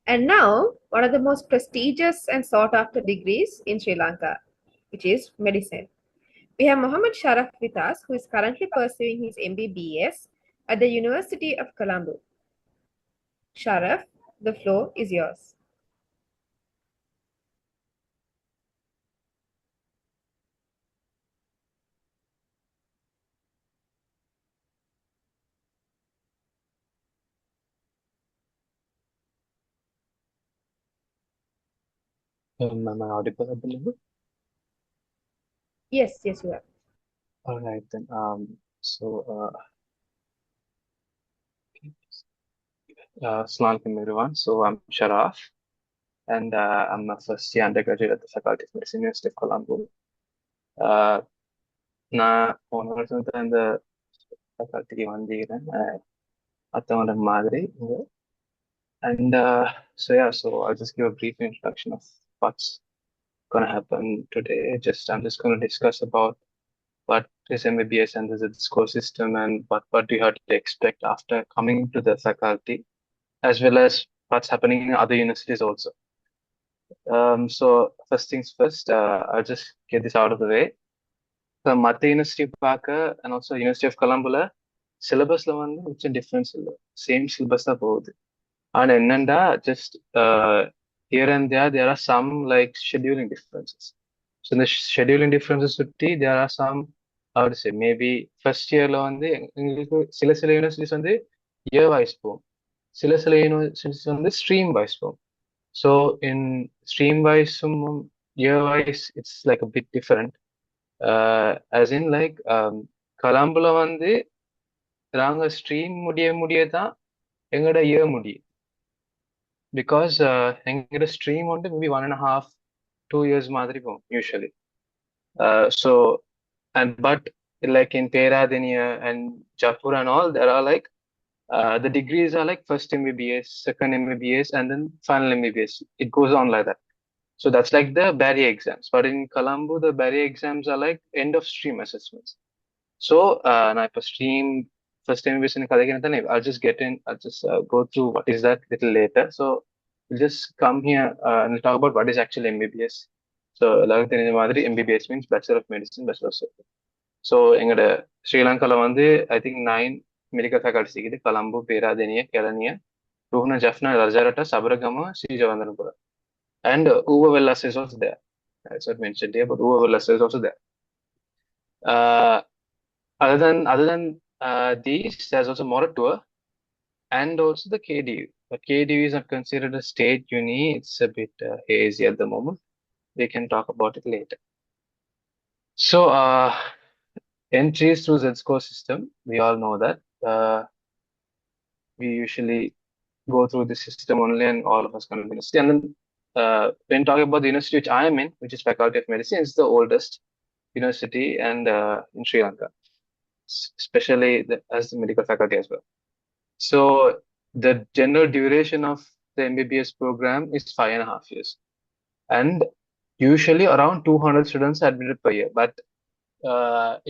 And now, one of the most prestigious and sought after degrees in Sri Lanka, which is medicine. We have Mohammed Sharaf with us, who is currently pursuing his MBBS at the University of Colombo. Sharaf, the floor is yours. Am I audible at the moment? Yes, yes, you are. All right then. Assalamu alaikum everyone. So I'm Sharaf, and I'm a first year undergraduate at the Faculty of Medicine, University of Colombo. Uh, நான் போன வருஷம் தான் இந்த ஃபேக்கல்ட்டிக்கு வந்தீங்கன்னா மற்றவங்களோட மாதிரி and so I'll just give a brief introduction of what's gonna happen today. I'm just gonna discuss about what is MBBS and the score system and what do you have to expect after coming to the faculty, as well as what's happening in other universities also. So first things first, I'll just get this out of the way. So மற்ற university பார்க்க and also University of Colomboல சிலபஸ்ல வந்து கொஞ்சம் difference இல்லை, same syllabus தான் போகுது. ஆனா என்னண்டா just here and there are some like scheduling differences. So இந்த scheduling differences சுற்றி there are some, I would say maybe first yearல வந்து எங்களுக்கு சில யூனிவர்சிட்டிஸ் வந்து இயர் வைஸ் போகும், சில யூனிவர்சிட்டிஸ் வந்து ஸ்ட்ரீம் வைஸ் போகும். So in stream wise, year wise, it's like a bit different. As in like Colomboல வந்து நாங்க ஸ்ட்ரீம் முடிய தான் எங்களோட இயர் முடியும். Because எங்களோட ஸ்ட்ரீம் வந்து மேபி 1.5-2 years மாதிரி போகும் usually. So but like in Peradeniya and Jaipur and all, there are like the degrees are like first MBBS, second MBBS, and then final MBBS. It goes on like that. So that's like the barrier exams. But in Colombo, the barrier exams are like end of stream assessments. So now for stream first MBBS in Kadakinathan, I'll just go through what is that little later. So we'll just come here and we'll talk about what is actually MBBS. So MBBS means Bachelor of Medicine, Bachelor of Surgery. So எங்களோட ஸ்ரீலங்கால வந்து I think 9 medical faculties இருக்குது. Colombo, Peradeniya, Kelaniya, Ruhuna, Jaffna, Rajarata, Sabaragama, Sri Javandanapura. And Uva Villas is also there. That's what mentioned here, but Uva Villas is also there. Uh, other than these, there's also Moratua and also the KDU. But KDU is not considered a state uni. It's a bit hazy at the moment. We can talk about it later. So entries through Z-score system, we all know that. We usually go through the system only, and all of us can be university. And then when talking about the university which I am in, which is Faculty of Medicine, it's the oldest university and in Sri Lanka, especially as the medical faculty as well. So the general duration of the MBBS program is 5.5 years, and usually around 200 students admitted per year. But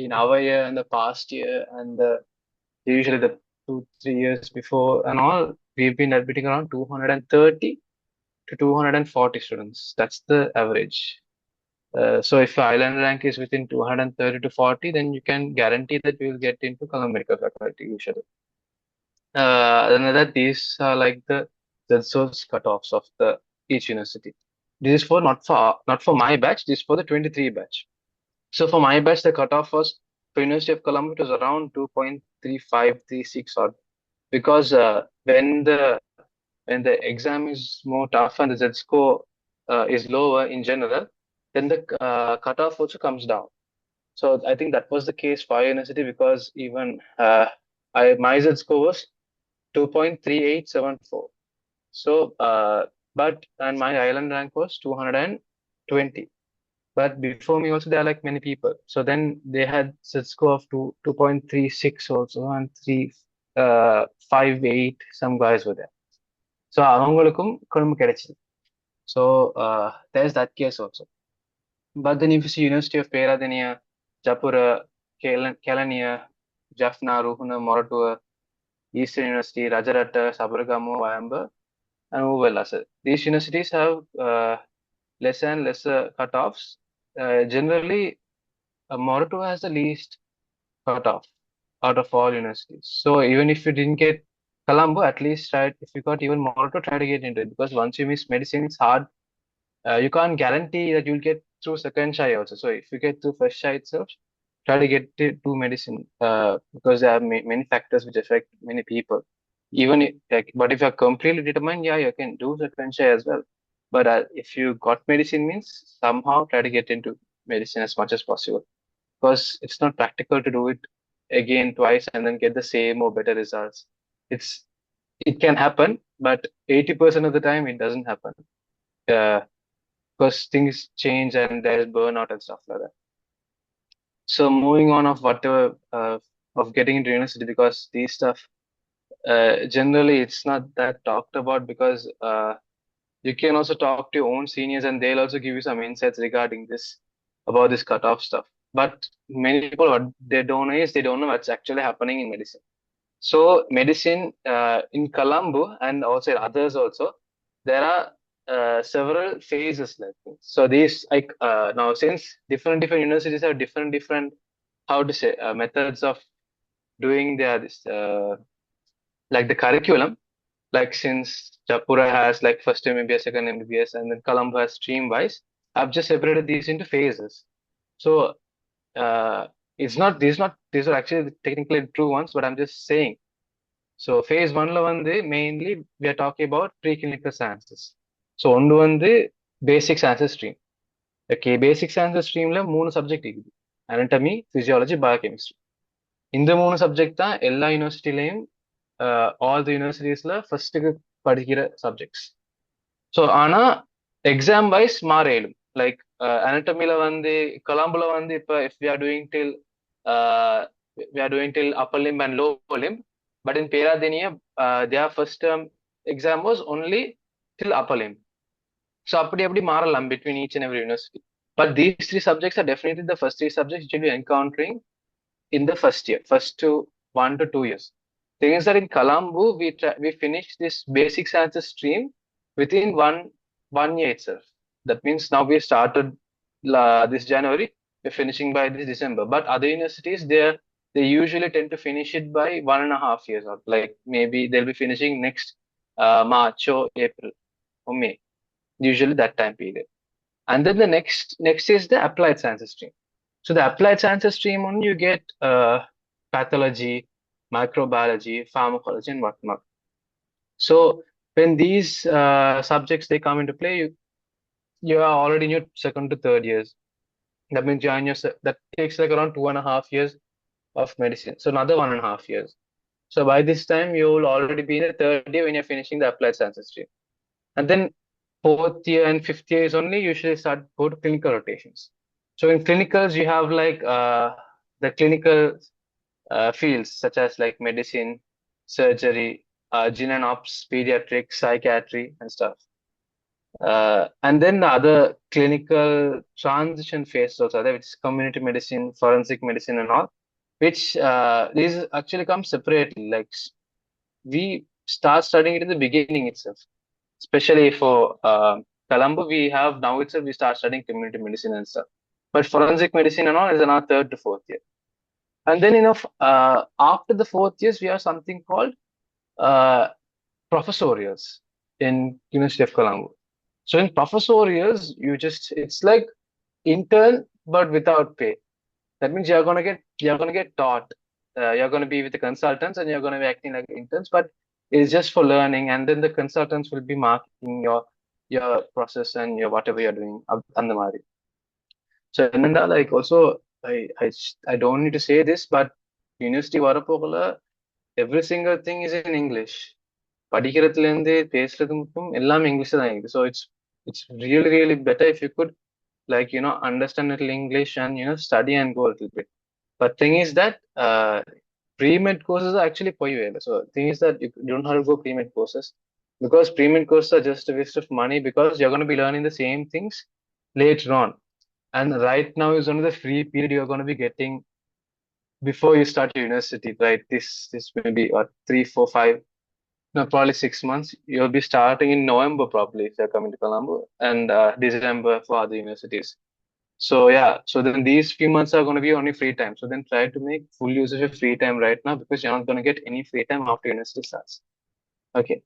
in our year and the past year and usually the 2-3 years before and all, we've been admitting around 230 to 240 students. That's the average. So if island rank is within 230 to 40, then you can guarantee that you will get into Colombo Medical Faculty usually. Another, these are like the source cutoffs of the each university. This is for not for my batch. This is for the 23 batch. So for my batch, the cutoff was for University of Colombo, it was around 2.3536 odd. Because when the exam is more tough and the Z score is lower in general, then the cutoff also comes down. So I think that was the case for our university, because even my Z score was 2.3874. So and my island rank was 220. But before me also there are like many people. So then they had Z score of 2.36 also, and 3.58. Some guys were there. So அவங்களுக்கும் குடும்பம் கிடைச்சது. So there's that case also. But then if you see University of Peradeniya, Japura, Kelaniya, Jaffna, Ruhuna, Moratua, Eastern University, Rajarata, Sabaragamu, Vayamba, and move well as well. These universities have lesser and lesser cutoffs. Generally, Morato has the least cutoff out of all universities. So even if you didn't get Colombo, at least try. If you got even Morato, try to get into it, because once you miss medicine, it's hard. You can't guarantee that you'll get through second try also. So if you get through first try itself, try to get to medicine, because there are many factors which affect many people. Even if, like, but if you're completely determined, yeah, you can do second try as well. But if you got medicine, means somehow try to get into medicine as much as possible, because it's not practical to do it again twice and then get the same or better results. It's it can happen, but 80% of the time it doesn't happen. Uh, because things change and there's burnout and stuff like that. So moving on of whatever of getting into university, because these stuff generally it's not that talked about, because you can also talk to your own seniors and they'll also give you some insights regarding this, about this cutoff stuff. But many people, what they don't know is they don't know what's actually happening in medicine. So medicine in Colombo and also in others also, there are several phases like this. So these like now, since different universities have different how to say methods of doing their this like the curriculum. Like since Japura has like first MBBS, second MBBS, and then Colombo has stream wise, I've just separated these into phases. So uh, it's not these are actually technically true ones, but I'm just saying. So phase 1ல வந்து mainly we are talking about preclinical sciences. So ஒன்று வந்து basic sciences stream. Okay, basic sciences streamல மூணு subject இருக்குது. anatomy, physiology, biochemistry. இந்த மூணு subject தான் எல்லா யூனிவர்சிட்டிலையும் all the யூனிவர்சிட்டிஸ்ல ஃபர்ஸ்ட்டுக்கு படிக்கிற சப்ஜெக்ட்ஸ். ஸோ ஆனா எக்ஸாம் வைஸ் மாற இயலும். லைக் anatomy வந்து கொலம்புல வந்து இப்போ if we are doing till upper limb and lower limb, but in Peradeniya their first term exam was only till upper limb. So அப்படி மாறலாம் between each and every university. But these three subjects are definitely the first three subjects which you'll be encountering in the first year, first to 1 to 2 years. Things that in Colombo we finished this basic sciences stream within one year itself. That means now we started this January, we're finishing by this December. But other universities, they usually tend to finish it by 1.5 years, or like maybe they'll be finishing next March or April or May, usually that time period. And then the next is the applied sciences stream. So the applied sciences stream on you get pathology, microbiology, pharmacology, and whatnot. So when these subjects they come into play, you are already in your second to third years. That means you're in your that takes like around 2.5 years of medicine. So another 1.5 years. So by this time you will already be in the third year when you're finishing the applied sciences stream. And then fourth year and fifth year is only usually start go to clinical rotations. So in clinicals, you have like the clinical fields such as like medicine, surgery, gyn and ops, pediatrics, psychiatry, and stuff. And then the other clinical transition phases also there, which is community medicine, forensic medicine, and all, which these actually come separately. Like we start studying it in the beginning itself, especially for Colombo. We have now itself we start studying community medicine and stuff. But forensic medicine and all is in our third to fourth year. And then after the fourth years, we have something called professorials in University of Colombo. So in professorials, it's like intern but without pay. That means you're gonna get taught. You're gonna be with the consultants and you're gonna be acting like interns, but it's just for learning. And then the consultants will be marking your process and your whatever you're doing. Andamari. So and then like also I don't need to say this, but university வரப்போகல every single thing is in English. படிக்கிறதுல இருந்து பேசுறது மட்டும் எல்லாமே இங்கிலீஷ்ல தான் இருக்குது. So it's really better if you could like understand a little English and study and go a little bit. But thing is that pre-med courses are actually poivela. So thing is that you don't have to go pre-med courses, because pre-med courses are just a waste of money, because you're going to be learning the same things later on. And right now is only the free period you're going to be getting before you start your university, right? This may be 3, 4, 5 No, probably 6 months. You'll be starting in November probably if you're coming to Colombo, and December for other universities. So yeah, so then these few months are going to be only free time. So then try to make full use of your free time right now because you're not going to get any free time after university starts. Okay,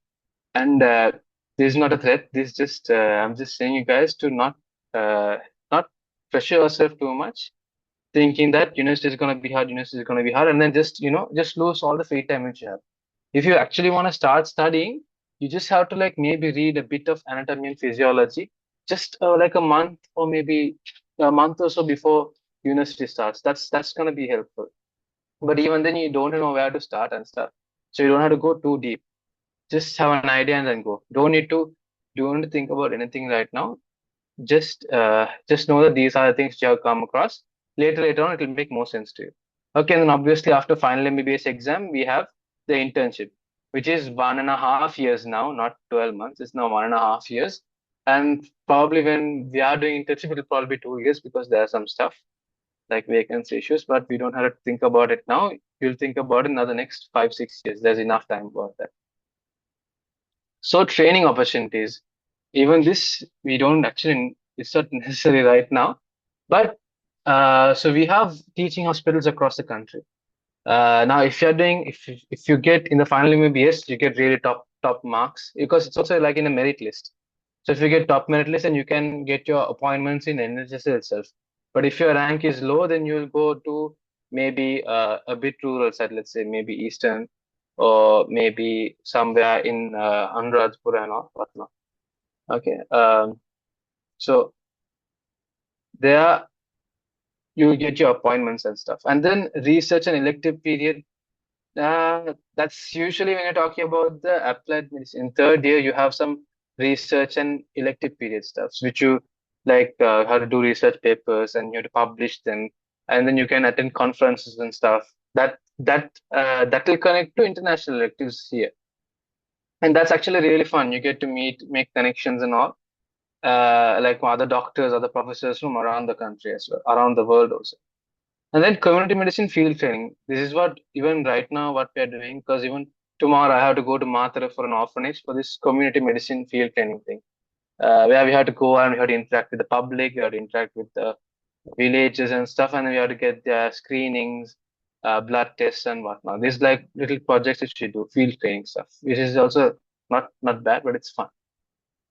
and this is not a threat. This is just I'm just saying you guys to not pressure yourself too much, thinking that university is going to be hard, university is going to be hard, and then just just lose all the free time which you have. If you actually want to start studying, you just have to like maybe read a bit of anatomy and physiology, just like a month or maybe a month or so before university starts. That's going to be helpful. But even then, you don't know where to start and stuff, so you don't have to go too deep. Just have an idea and then go. Don't need to think about anything right now. Just know that these are the things you have come across. Later on, it will make more sense to you. Okay, and then obviously after final MBBS exam, we have the internship, which is 1.5 years now, not 12 months. It's now 1.5 years. And probably when we are doing internship, it'll probably be 2 years because there are some stuff like vacancy issues, but we don't have to think about it now. You'll think about it in the next 5, 6 years. There's enough time about that. So training opportunities, even this we don't actually, it's not necessary right now, but so we have teaching hospitals across the country. Now, if you get in the final MBBS, you get really top marks because it's also like in a merit list. So if you get top merit list, then you can get your appointments in NHS itself. But if your rank is low, then you'll go to maybe a bit rural side, let's say maybe Eastern or maybe somewhere in Anuradhapura and all whatnot. Okay. So there you get your appointments and stuff. And then research and elective period. That's usually when you're talking about the applied medicine. In third year, you have some research and elective period stuffs, which you like how to do research papers and you have to publish them, and then you can attend conferences and stuff. That will connect to international electives here, and that's actually really fun. You get to make connections and all, like other doctors, other professors from around the country as well, around the world also. And then community medicine field training. This is what even right now what we are doing because even tomorrow I have to go to Mathura for an orphanage for this community medicine field training thing. Where we have to go and we have to interact with the public, we have to interact with the villages and stuff, and we have to get their screenings, blood tests and whatnot. These like little projects which we do, field training stuff, which is also not bad, but it's fun.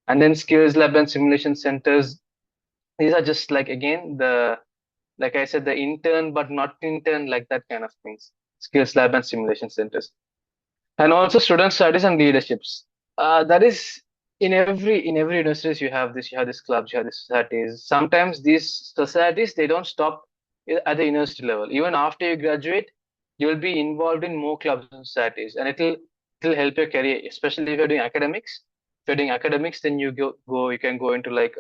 And then skills lab and simulation centers. These are just like again the like I said, the intern but not intern, like that kind of things. Skills lab and simulation centers, and also student studies and leaderships. That is in every universities you have this. You have this clubs, you have these societies. Sometimes these societies they don't stop at the university level. Even after you graduate, you will be involved in more clubs and societies, and it'll help your career, especially if you're doing academics. If you're doing academics, then you can go into like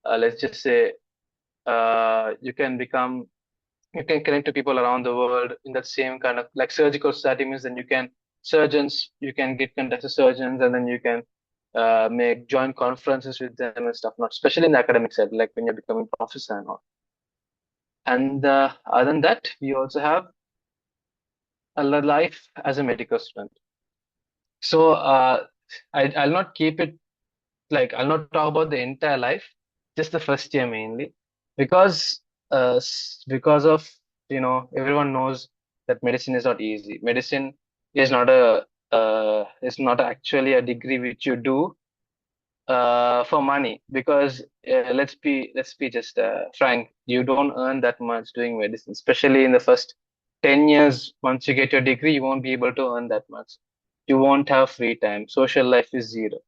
let's just say you can become you can connect to people around the world in that same kind of like surgical society means then you can get contact with surgeons and then you can make joint conferences with them and stuff, not especially in the academic side, like when you're becoming professor and all. And other than that, we also have a life as a medical student. So I'll not keep it like I'll not talk about the entire life, just the first year mainly, because because of everyone knows that medicine is not easy. Medicine is not actually a degree which you do for money because let's be just frank, you don't earn that much doing medicine, especially in the first 10 years. Once you get your degree, you won't be able to earn that much. You won't have free time. Social life is zero.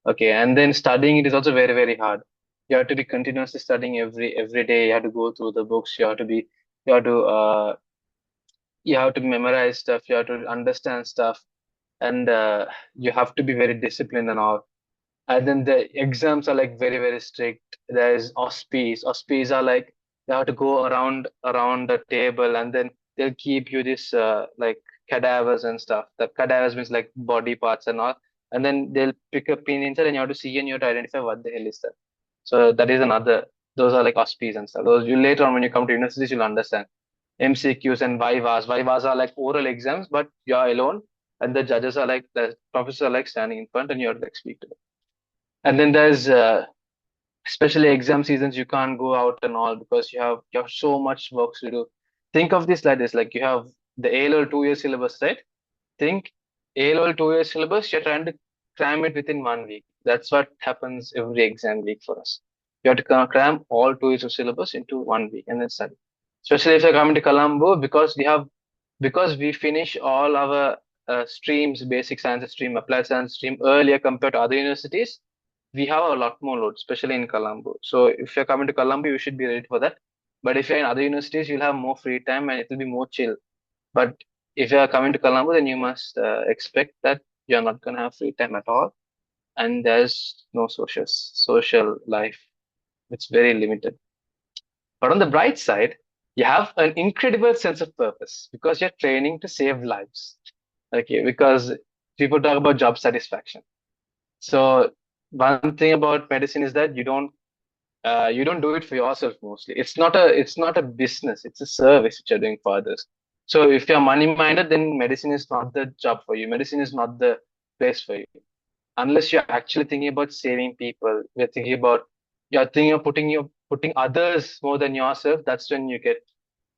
Okay, and then studying it is also very, very hard. You have to be continuously studying every day. You have to go through the books. You have to you have to memorize stuff. You have to understand stuff, and you have to be very disciplined and all. And then the exams are like very, very strict. There is auspice. Auspice are like you have to go around the table, and then they'll keep you this like cadavers and stuff. The cadavers means like body parts and all. And then they'll pick a pin inside, and you have to see and you have to identify what the hell is that. So that is another. Those are like auspice and stuff. Those you later on when you come to universities you'll understand. MCQs and vivas. Vivas are like oral exams, but you're alone. and the professors are like standing in front, and you have to like speak to them. And then there's especially exam seasons, you can't go out and all because you have so much work to do. Think of this like this, like you have the A-level 2 year syllabus, right? Think A-level 2 year syllabus, you're trying to cram it within 1 week. That's what happens every exam week for us. You have to cram all 2 years of syllabus into 1 week and then study. Especially if you're coming to Colombo, because we finish all our streams, basic science stream, applied science stream earlier compared to other universities, we have a lot more load, especially in Colombo. So if you're coming to Colombo, you should be ready for that. But if you're in other universities, you'll have more free time and it will be more chill. But if you are coming to Colombo, then you must expect that you're not going to have free time at all, and there's no social life. It's very limited. But on the bright side, you have an incredible sense of purpose because you're training to save lives. Okay, because people talk about job satisfaction. So one thing about medicine is that you don't do it for yourself mostly. It's not a business. It's a service which you're doing for others. So if you're money minded, then medicine is not the job for you. Medicine is not the place for you. Unless you're actually thinking about saving people, you're thinking of putting others more than yourself. That's when you get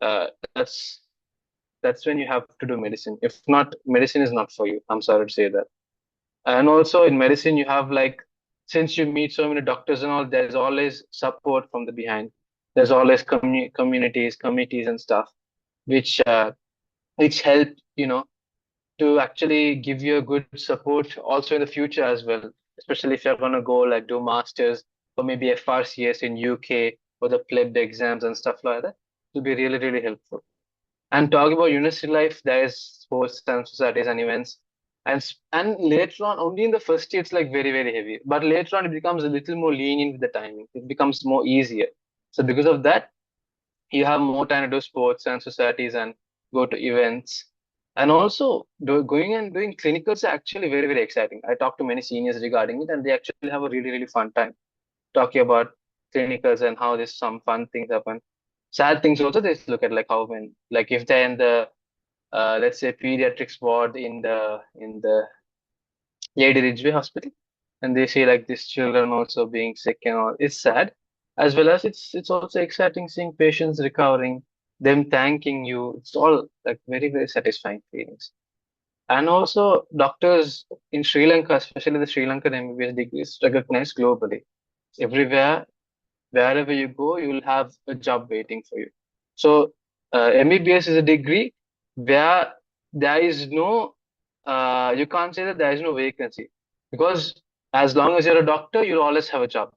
uh, that's that's when you have to do medicine. If not, medicine is not for you. I'm sorry to say that. And also in medicine, you have like, since you meet so many doctors and all, there's always support from the behind. There's always committees and stuff, which uh, which help, to actually give you a good support also in the future as well. Especially if you're gonna go like do masters or maybe FRCS in UK or the pleb exams and stuff like that. It'll be really, really helpful. And talking about university life, there is sports and societies and events. And later on, only in the first year, it's like very, very heavy. But later on, it becomes a little more lenient with the timing. It becomes more easier. So because of that, you have more time to do sports and societies and go to events. And also, going and doing clinicals are actually very, very exciting. I talked to many seniors regarding it, and they actually have a really, really fun time talking about clinicals and how there's some fun things happen. Sad things also they look at like how when like if they're in the let's say pediatrics ward in the Lady Ridgeway Hospital, and they see like these children also being sick and all. It's sad, as well as it's also exciting seeing patients recovering, them thanking you. It's all like very, very satisfying feelings. And also doctors in Sri Lanka, especially the Sri Lankan MBBS degrees, recognized globally. Everywhere, wherever you go, you will have a job waiting for you. So, MBBS is a degree where there is no, you can't say that there is no vacancy because as long as you're a doctor, you'll always have a job.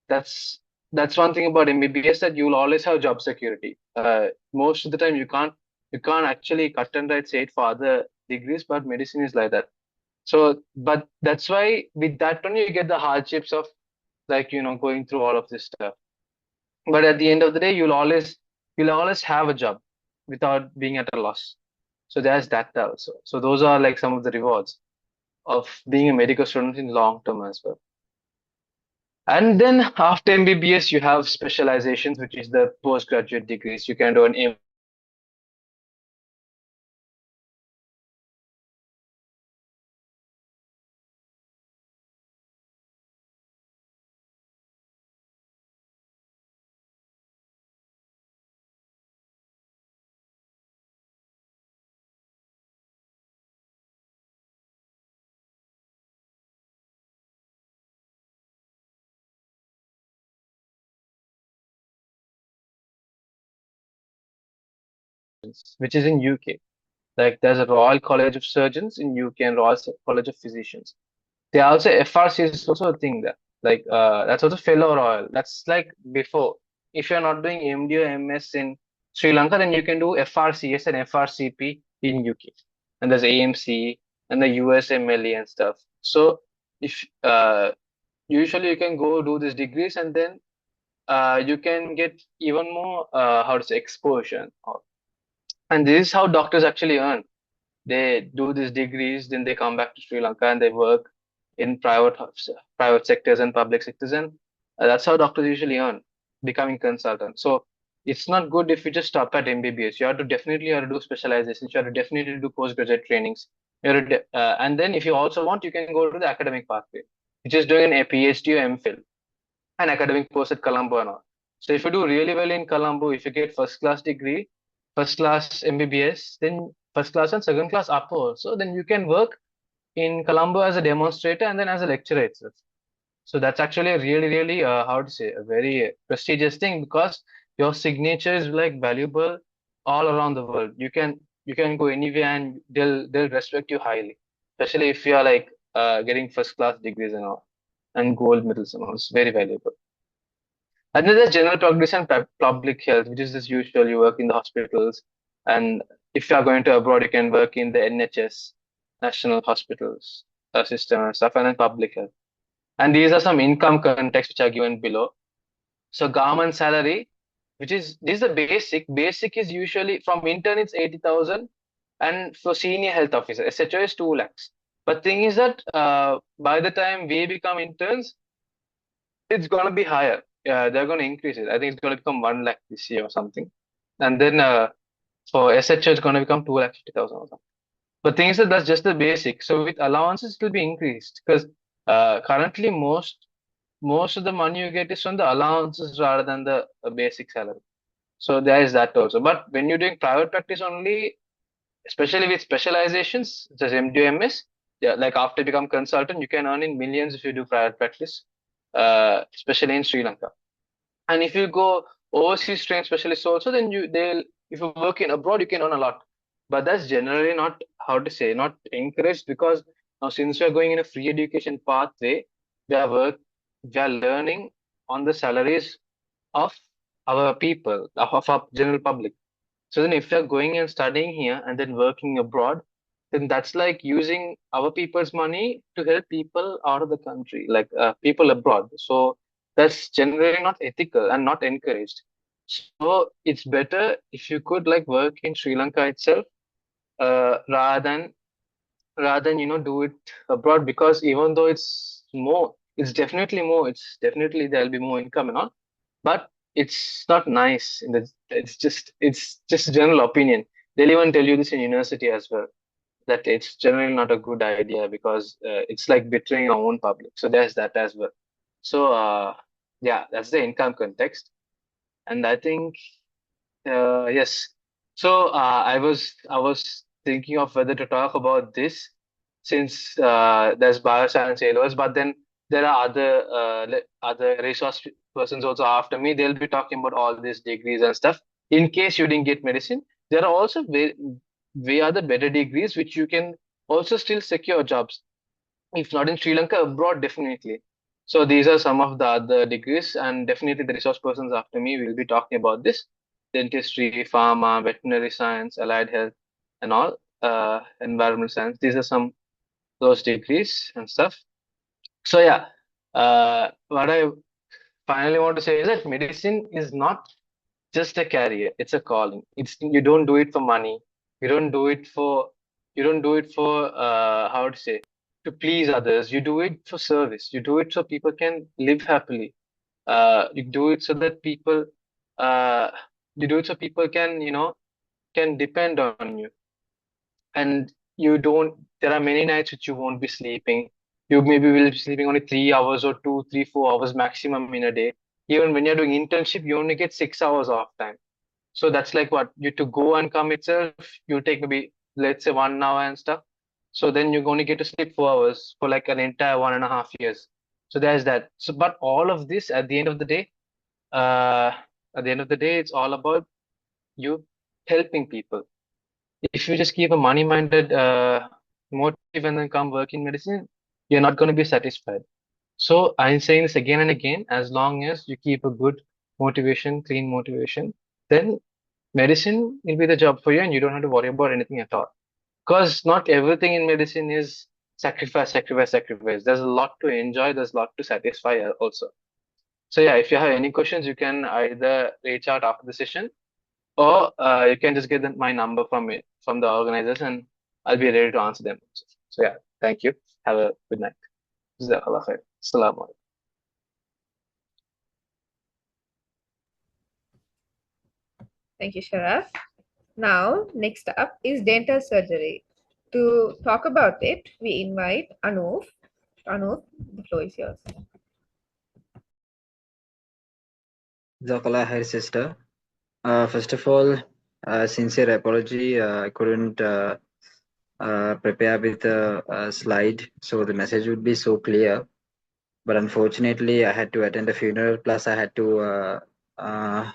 That's that's one thing about MBBS that you'll always have job security. Most of the time, you can't actually cut and right say it for other degrees, but medicine is like that. So, but that's why with that one you get the hardships of like going through all of this stuff. But at the end of the day, you'll always have a job without being at a loss. So there's that also. So those are like some of the rewards of being a medical student in long term as well. And then after MBBS, you have specializations, which is the postgraduate degrees. You can do an which is in UK. Like there's a Royal College of Surgeons in UK and Royal College of Physicians. They also FRC is also a thing there. Like that's also fellow royal. That's like before. If you're not doing MD or MS in Sri Lanka, then you can do FRCS and FRCP in UK. And there's AMC and the USMLE and stuff. So if usually you can go do these degrees and then you can get even more how to say exposure. And this is how doctors actually earn. They do these degrees, then they come back to Sri Lanka and they work in private sectors and public sectors, and that's how doctors usually earn, becoming consultants. So it's not good if you just stop at MBBS. You have to do specializations. You have to definitely do postgraduate trainings. And then if you also want, you can go to the academic pathway, which is doing a PhD or MPhil, an academic course at Colombo and all. So if you do really well in Colombo, if you get first class degree, first class MBBS, then first class and second class upper also, then you can work in Colombo as a demonstrator and then as a lecturer itself. So that's actually a really, really, how to say, a very prestigious thing because your signature is like valuable all around the world. You can go anywhere and they'll respect you highly, especially if you are like getting first class degrees and all and gold medals and all. It's very valuable. Another general practice and public health, which is as usual. You work in the hospitals, and if you are going to abroad, you can work in the NHS, national hospitals system and stuff, and then public health. And these are some income contexts which are given below. So government salary, which is this is the basic. Basic is usually from intern it's 80,000, and for senior health officer, SHO is 2 lakhs. But thing is that by the time we become interns, it's gonna be higher. They're gonna increase it. I think it's gonna become 1 lakh this year or something. And then for SHO, it's gonna become 2,50,000 or something. But thing is that that's just the basic. So with allowances, it will be increased because currently most of the money you get is from the allowances rather than the basic salary. So there is that also. But when you're doing private practice only, especially with specializations, such as MDMS, yeah, like after you become consultant, you can earn in millions if you do private practice, especially in Sri Lanka. And if you go overseas trained specialists also, then they'll if you work in abroad, you can earn a lot. But that's generally not how to say not encouraged because now since we are going in a free education pathway, we are work we are learning on the salaries of our people, of our general public. So then if you're going and studying here and then working abroad, then that's like using our people's money to help people out of the country, like people abroad. So that's generally not ethical and not encouraged. So it's better if you could like work in Sri Lanka itself, rather than do it abroad because even though it's definitely there'll be more income and all, but it's not nice it's just a general opinion. They'll even tell you this in university as well, that it's generally not a good idea because it's like betraying our own public. So there's that as well. So yeah, that's the income context. And I think yes. So I was thinking of whether to talk about this since there's bioscience A-levels, but then there are other resource persons also after me. They'll be talking about all these degrees and stuff. In case you didn't get medicine, there are also way other better degrees which you can also still secure jobs. If not in Sri Lanka, abroad definitely. So these are some of the other degrees, and definitely the resource persons after me will be talking about this: dentistry, pharma, veterinary science, allied health, and all. Environmental science. These are some those degrees and stuff. So yeah, what I finally want to say is that medicine is not just a career, it's a calling. It's you don't do it for money. You don't do it for how to say, to please others. You do it for service. You do it so people can live happily. You do it so that people uh you do it so people can depend on you. And you don't there are many nights which you won't be sleeping. You maybe will be sleeping only 3 hours or 2, 3, 4 hours maximum in a day. Even when you're doing internship, you only get 6 hours off time. So that's like what you to go and come itself, you take maybe let's say 1 hour and stuff. So then you're going to get to sleep 4 hours for like an entire 1.5 years. So there's that. So but all of this uh at the end of the day, it's all about you helping people. If you just keep a money-minded motive and then come work in medicine, you're not going to be satisfied. So I'm saying this again and again, as long as you keep a good motivation, clean motivation, then medicine will be the job for you and you don't have to worry about anything at all. Because not everything in medicine is sacrifice, sacrifice, sacrifice. There's a lot to enjoy, there's a lot to satisfy also. So yeah, if you have any questions, you can either reach out after the session or you can just get my number from the organizers and I'll be ready to answer them. So yeah, thank you. Have a good night. Jazakallah khair. Assalamu alaikum. Thank you, Sharaf. Now, next up is dental surgery. To talk about it, we invite Anup. Anup, the floor is yours. Zakala, her sister. First of all, sincere apology. I couldn't prepare with a slide, so the message would be so clear. But unfortunately, I had to attend a funeral, plus I had to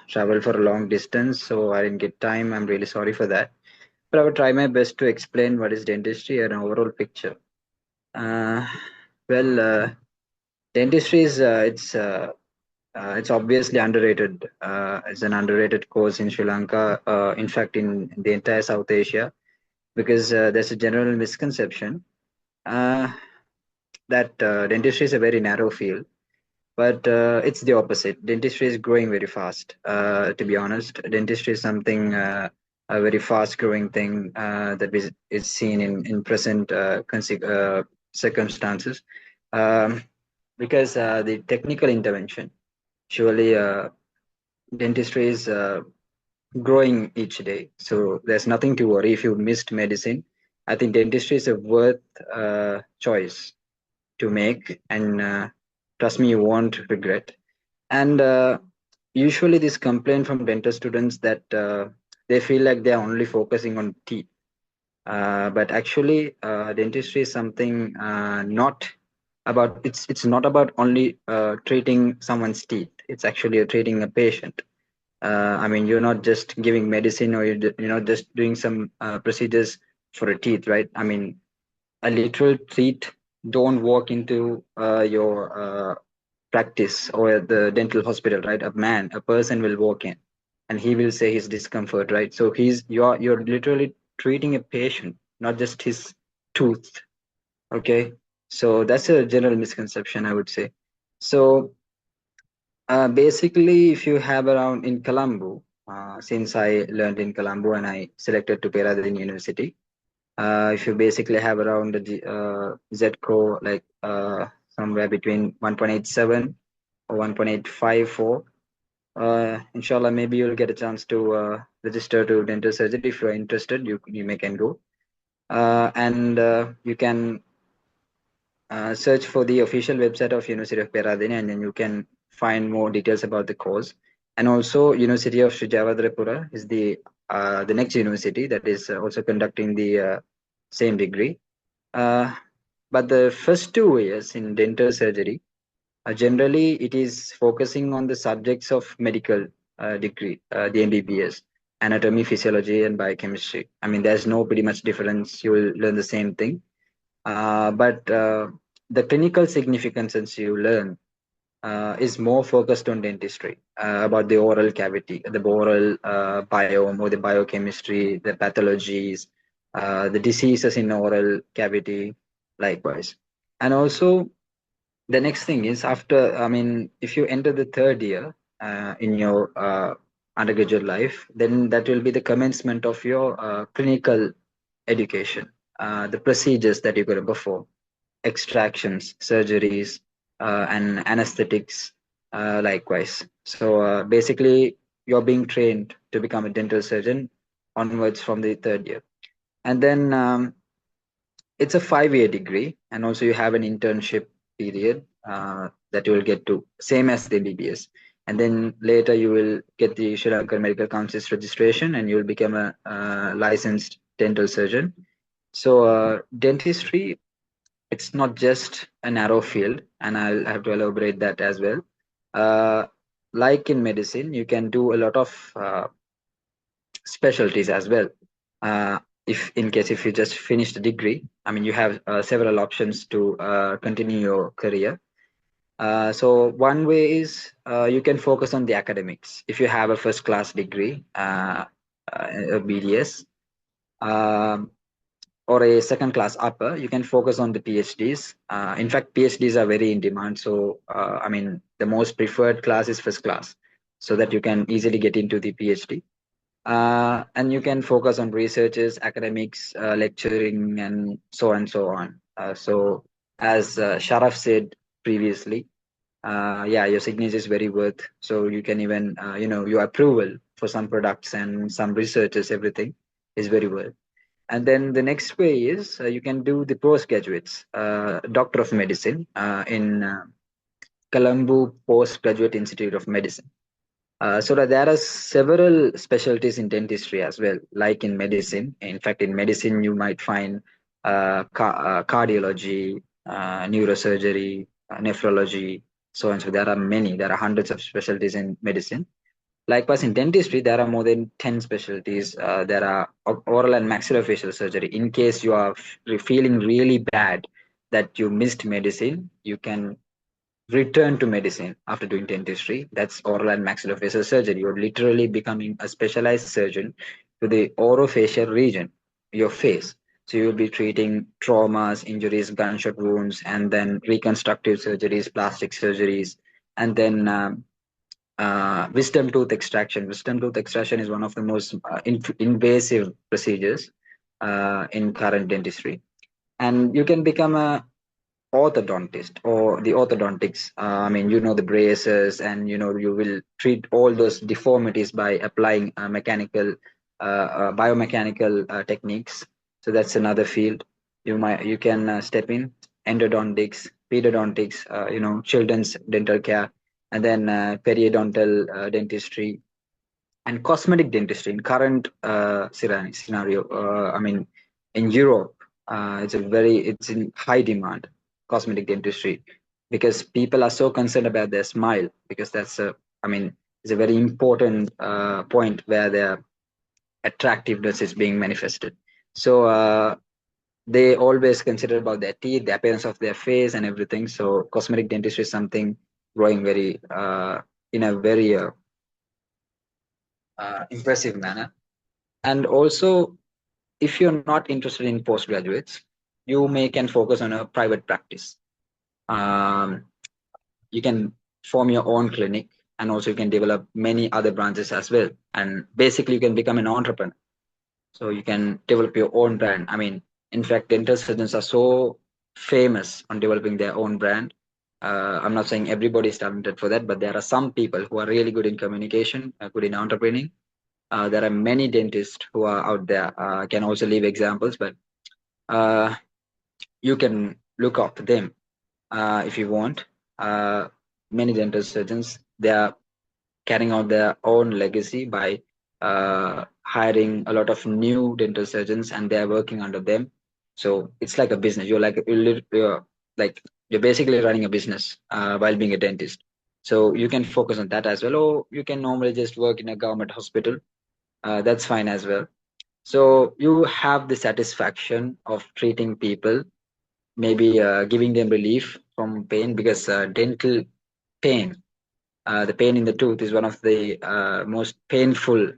travel for a long distance, so I didn't get time. I'm really sorry for that. But I will try my best to explain what is dentistry and overall picture. Uh, well, dentistry is it's obviously underrated. It's an underrated course in Sri Lanka. In fact, in the entire South Asia, because there's a general misconception uh, that dentistry is a very narrow field, but it's the opposite. Dentistry is growing very fast. To be honest, dentistry is something a very fast-growing thing that is seen in present circumstances, um, because the technical intervention. Surely, dentistry is growing each day, so there's nothing to worry if you missed medicine. I think dentistry is a worth choice to make, and trust me, you won't regret. And usually, this complaint from dental students that they feel like they're only focusing on teeth, but actually, dentistry is something not about. It's not about only treating someone's teeth. It's actually treating a patient. I mean, you're not just giving medicine, or you're not just doing some procedures for a teeth, right? I mean, a literal teeth don't walk into your practice or the dental hospital, right? A person will walk in, and he will say his discomfort, right? So you're literally treating a patient, not just his tooth. Okay, so that's a general misconception, I would say. So basically, if you have around in Colombo, since I learned in Colombo and I selected to Peradeniya University, if you basically have around Z-score like somewhere between 1.87 or 1.854, inshallah, maybe you'll get a chance to register to dental surgery. If you're interested, you may can go. And you can search for the official website of University of Peradeniya, and then you can find more details about the course. And also, University of Srijavadrapura is the next university that is also conducting the same degree. Uh, but the first 2 years in dental surgery, generally it is focusing on the subjects of medical degree, the MBBS, anatomy, physiology, and biochemistry. I mean, there's no pretty much difference. You will learn the same thing, but the clinical significance as you learn is more focused on dentistry, about the oral cavity, the oral biome or the biochemistry, the pathologies, the diseases in oral cavity, likewise. And also, the next thing is after, I mean, if you enter the third year in your undergraduate life, then that will be the commencement of your clinical education, the procedures that you're going to perform, extractions, surgeries, and anesthetics, likewise. So basically, you're being trained to become a dental surgeon onwards from the third year. And then it's a 5 year degree, and also you have an internship period that you will get to, same as the BBS. And then later you will get the Sri Lankan Medical Council's registration, and you will become a licensed dental surgeon. So dentistry, it's not just a narrow field, and I'll have to elaborate that as well. Uh, like in medicine, you can do a lot of specialties as well. If in case if you just finish the degree, I mean, you have several options to continue your career. So one way is you can focus on the academics. If you have a first class degree, a BDS, um, or a second class upper, you can focus on the PhDs. In fact, PhDs are very in demand. So, I mean, the most preferred class is first class, so that you can easily get into the PhD. And you can focus on researches, academics, lecturing, and so on. So, as Sharaf said previously, yeah, your signature is very worth. So you can even, your approval for some products and some researches, everything is very worth. And then the next way is you can do the postgraduates, Doctor of Medicine in Colombo Postgraduate Institute of Medicine. So that there are several specialties in dentistry as well, like in medicine. In fact, in medicine, you might find cardiology, neurosurgery, nephrology, so on. So there are many, there are hundreds of specialties in medicine. Likewise, in dentistry, there are more than 10 specialties. There are oral and maxillofacial surgery. In case you are feeling really bad that you missed medicine, you can return to medicine after doing dentistry. That's oral and maxillofacial surgery. You're literally becoming a specialized surgeon to the orofacial region, your face. So you'll be treating traumas, injuries, gunshot wounds, and then reconstructive surgeries, plastic surgeries, and then wisdom tooth extraction. Wisdom tooth extraction is one of the most invasive procedures in current dentistry. And you can become a orthodontist or the orthodontics. I mean, you know, the braces, and you know, you will treat all those deformities by applying biomechanical techniques. So that's another field you can step in. Endodontics, pedodontics, you know, children's dental care, and then periodontal dentistry and cosmetic dentistry in current scenario. I mean, in Europe, it's in high demand, cosmetic dentistry, because people are so concerned about their smile, because I mean, it's a very important point where their attractiveness is being manifested. So they always consider about their teeth, the appearance of their face, and everything. So cosmetic dentistry is something growing very in a very impressive manner. And also, if you're not interested in postgraduates, you may can focus on a private practice. Um, you can form your own clinic, and also you can develop many other branches as well. And basically, you can become an entrepreneur. So you can develop your own brand. I mean, in fact, dental surgeons are so famous on developing their own brand. I'm not saying everybody is talented for that, but there are some people who are really good in communication, good in entrepreneuring. There are many dentists who are out there. I can also leave examples, but uh, you can look up to them if you want. Many dental surgeons, they are carrying out their own legacy by hiring a lot of new dental surgeons, and they are working under them. So it's like a business. You're basically running a business while being a dentist. So you can focus on that as well, or you can normally just work in a government hospital. That's fine as well. So you have the satisfaction of treating people, maybe giving them relief from pain, because dental pain, the pain in the tooth is one of the most painful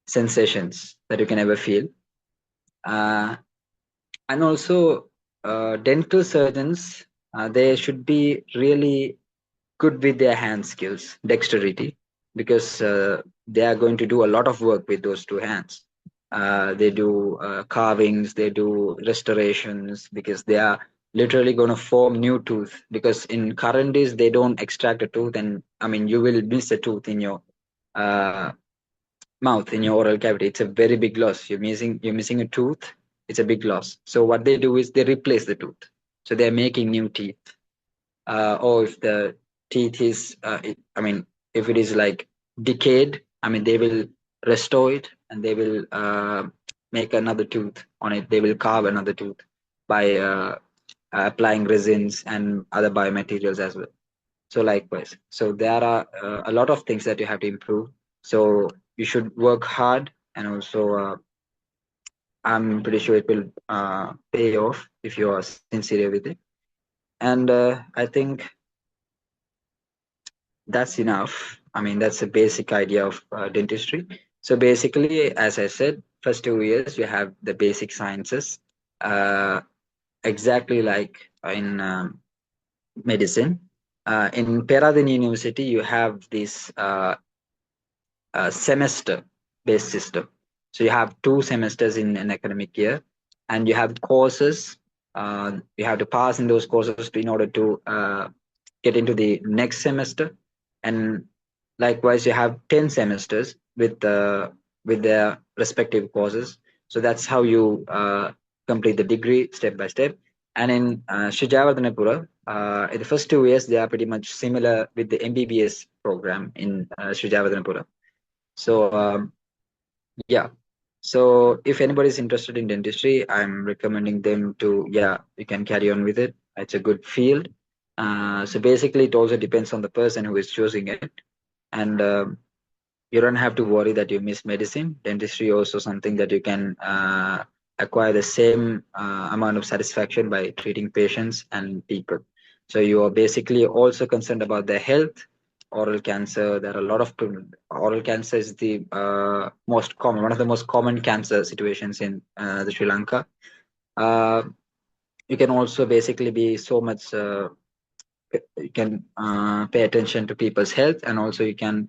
sensations that you can ever feel. And also, dental surgeons, they should be really good with their hand skills, dexterity, because they are going to do a lot of work with those two hands. They do carvings, they do restorations, because they are literally going to form new tooth. Because in current days, they don't extract a tooth, and I mean, you will miss a tooth in your uh, mouth, in your oral cavity. It's a very big loss. You're missing a tooth. It's a big loss. So what they do is they replace the tooth. So they're making new teeth. Or if the teeth is I mean, if it is like decayed, I mean, they will restore it, and they will make another tooth on it. They will carve another tooth by applying resins and other biomaterials as well. So likewise, so there are a lot of things that you have to improve. So you should work hard, and also I'm pretty sure it will pay off if you are sincere with it. And I think that's enough. I mean, that's a basic idea of dentistry. So basically, as I said, first 2 years you have the basic sciences, uh, exactly like in medicine. In Peradeniya University, you have this semester based system. So you have 2 semesters in an academic year, and you have courses. You have to pass in those courses in order to get into the next semester. And likewise, you have 10 semesters with their respective courses. So that's how you complete the degree step by step. And in Srijawardhanapura, in the first 2 years, they are pretty much similar with the MBBS program in Srijawardhanapura. So yeah, so if anybody is interested in dentistry, I'm recommending them to, yeah, you can carry on with it. It's a good field. So basically, it also depends on the person who is choosing it. And you don't have to worry that you miss medicine. Dentistry also something that you can acquire the same amount of satisfaction by treating patients and people. So you are basically also concerned about their health. Oral cancer, there are a lot of oral cancer is the most common, one of the most common cancer situations in the Sri Lanka. Uh, you can also basically be so much you can pay attention to people's health, and also you can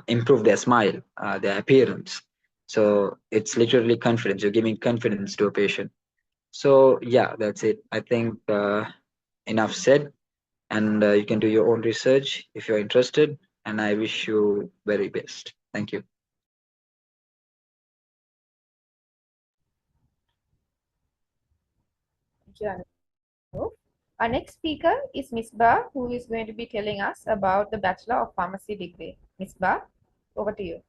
improve their smile, their appearance. So it's literally confidence, you're giving confidence to a patient. So yeah, that's it. I think enough said. And you can do your own research if you're interested, and I wish you very best. Thank you. Thank you, Anup. Our next speaker is Misbah, who is going to be telling us about the Bachelor of Pharmacy degree. Misbah, over to you.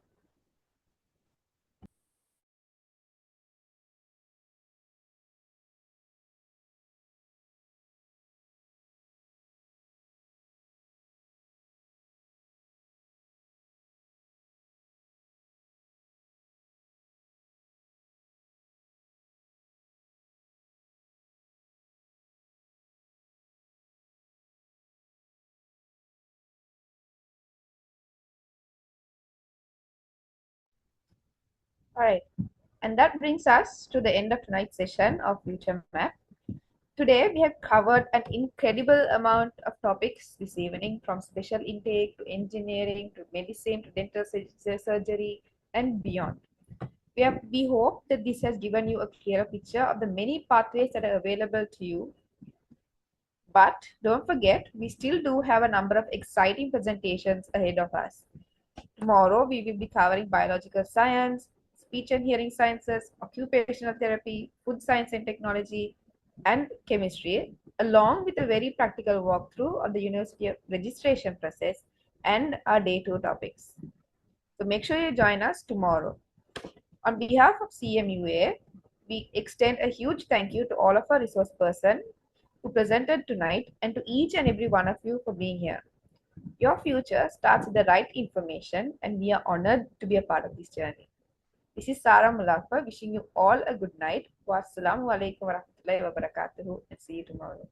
All right. And that brings us to the end of tonight's session of Future Map. Today, we have covered an incredible amount of topics this evening, from special intake to engineering to medicine to dental surgery and beyond. We hope that this has given you a clearer picture of the many pathways that are available to you. But don't forget, we still do have a number of exciting presentations ahead of us. Tomorrow, we will be covering biological science, speech and hearing sciences, occupational therapy, food science and technology, and chemistry, along with a very practical walkthrough on the university registration process and our day two topics. So make sure you join us tomorrow. On behalf of CMUA, we extend a huge thank you to all of our resource persons who presented tonight, and to each and every one of you for being here. Your future starts with the right information, and we are honored to be a part of this journey. This is Sarah Mulakwa wishing you all a good night. Wassalamu alaikum warahmatullahi wabarakatuh, and see you tomorrow.